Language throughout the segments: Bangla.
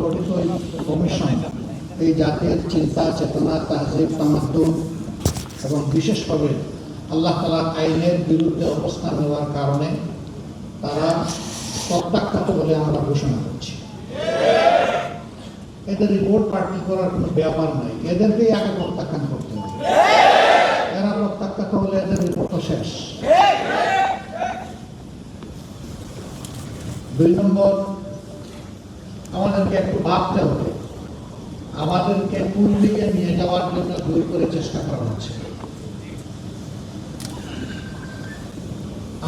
গঠিত এই কমিশন এই জাতির চিন্তা চেতনা তাহজিব তামাদ্দুন এবং বিশেষভাবে আল্লাহ তাআলার আইনের বিরুদ্ধে অবস্থান নেওয়ার কারণে তারা প্রত্যাখ্যাত বলে আমরা ঘোষণা করছি। এদের রিপোর্ট পার্টি করার কোনো ব্যাপার নাই, এদেরকেই আগে প্রত্যাখ্যান করতে হবে। এরা প্রত্যাখ্যাত হলে এদের রিপোর্ট শেষ। 2 নম্বর, আমাদেরকে একটু ভাবতে হবে, আমাদেরকে কোন দিকে নিয়ে যাওয়ার জন্য দুই করে চেষ্টা করা হচ্ছে।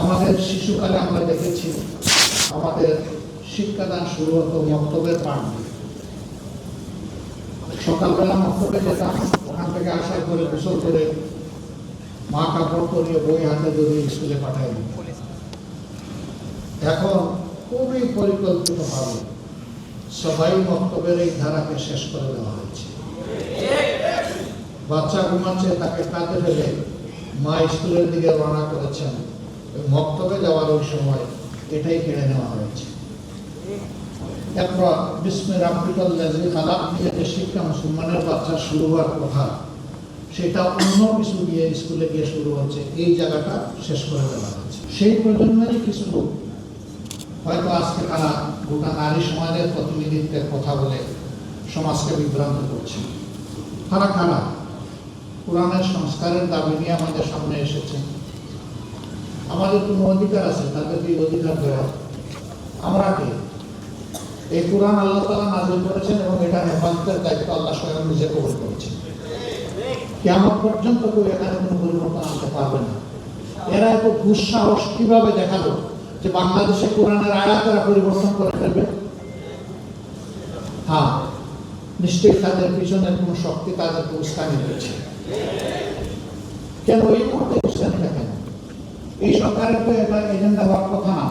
আমাদের শিশুকালে আমরা দেখেছি আমাদের শিক্ষাদান শুরু হতো মক্তবের পাঠ দিয়ে। সকালবেলা মক্তবে যেতাম, ওখান থেকে আসার পরে গোসল করে মা কাপড় পরিয়ে বই হাতে ধরে স্কুলে পাঠাই। এখন খুবই পরিকল্পিতভাবে সবাই মক্তবের এই ধারাকে শেষ করে দেওয়া হয়েছে। বাচ্চা ঘুমাচ্ছে, তাকে কাঁদে ফেলে মা স্কুলের দিকে রওনা করেছেন, মক্তবে যাওয়ার ওই সময় এটাই কেড়ে নেওয়া হয়েছে। এরপর বিস্মে রাব্বিকাল্লাযী খালাক দিয়ে যে শিক্ষা মুসলমানের বাচ্চা শুরু হওয়ার কথা, সেটা অন্য কিছু দিয়ে স্কুলে গিয়ে শুরু হচ্ছে, এই জায়গাটা শেষ করে দেওয়া হচ্ছে। সেই প্রজন্মেরই কিছু লোক হয়তো আজকে তারা গোটা নারী সমাজের প্রতিনিধিত্বের কথা বলে সমাজকে বিভ্রান্ত করছে। তারা কারা? কোরআনের সংস্কারের দাবি নিয়ে আমাদের সামনে এসেছে। আমাদের কোনো অধিকার আছে তাদেরকে এই অধিকার দেওয়া? আমরা কে? এই কোরআন আল্লাহ তাআলা নাযিল করেছেন এবং এটা হেফাজতের দায়িত্ব আল্লাহ স্বয়ং নিজে কবুল করেছেন। কিয়ামত পর্যন্ত কেউ এখানে কোনো পরিবর্তন আনতে পারবে না। এরা এত দুঃসাহস কিভাবে দেখালো যে বাংলাদেশে কোরআনের আয়াতেরা পরিবর্তন করে ফেলবে? হ্যাঁ, নিশ্চয়ই তাদের পিছনে কোনো শক্তি তাদেরকে উস্কানি দিয়েছে। কেন এই মুহূর্তে উস্কানি দেখেন? এই সরকারের তো এটা এজেন্ডা হওয়ার কথা না।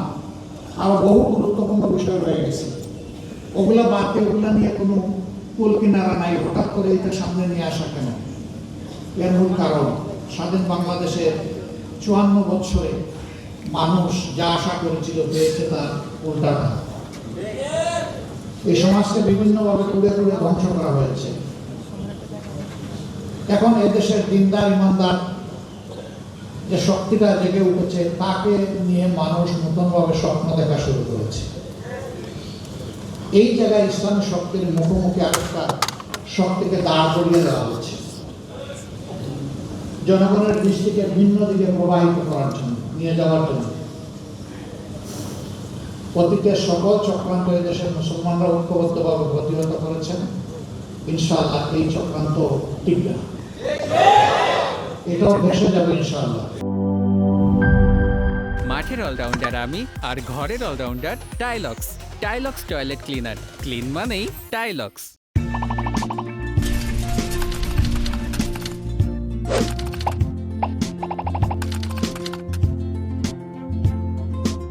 আরো বহু গুরুত্বপূর্ণ বিষয় রয়ে গেছে, ওগুলা বাদে ওগুলা নিয়ে কোনো কুল কিনারা নাই। হঠাৎ করে এটা সামনে নিয়ে আসা কেন? এর মূল কারণ স্বাধীন বাংলাদেশের 54 বছরে মানুষ যা আশা করেছিল পেয়েছে তার উল্টাটা। এই সমাজকে বিভিন্নভাবে তুলে তুলে ধ্বংস করা হয়েছে। এখন এদেশের দিনদার ইমানদার যে শক্তিটা জেগে উঠেছে, তাকে নিয়ে মানুষ নতুনভাবে স্বপ্ন দেখা শুরু করেছে। এই জায়গায় ইসলামী শক্তির মুখোমুখি আরেকটা শক্তিকে দাঁড় করিয়ে দেওয়া হচ্ছে, জনগণের দৃষ্টিকে ভিন্ন দিকে প্রবাহিত করার জন্য, নিয়ে যাওয়ার জন্য। অতীতের সকল চক্রান্ত দেশের মুসলমানরা ঐক্যবদ্ধভাবে প্রতিহত করেছেন। ইনশাআল্লাহ এই চক্রান্ত টিকবে না, এটাও ভেসে যাবে ইনশাআল্লাহ। মাঠের অলরাউন্ডার আমি, আর ঘরের allrounder Tylox. Tylox toilet cleaner, clean মানেই টাইলক্স।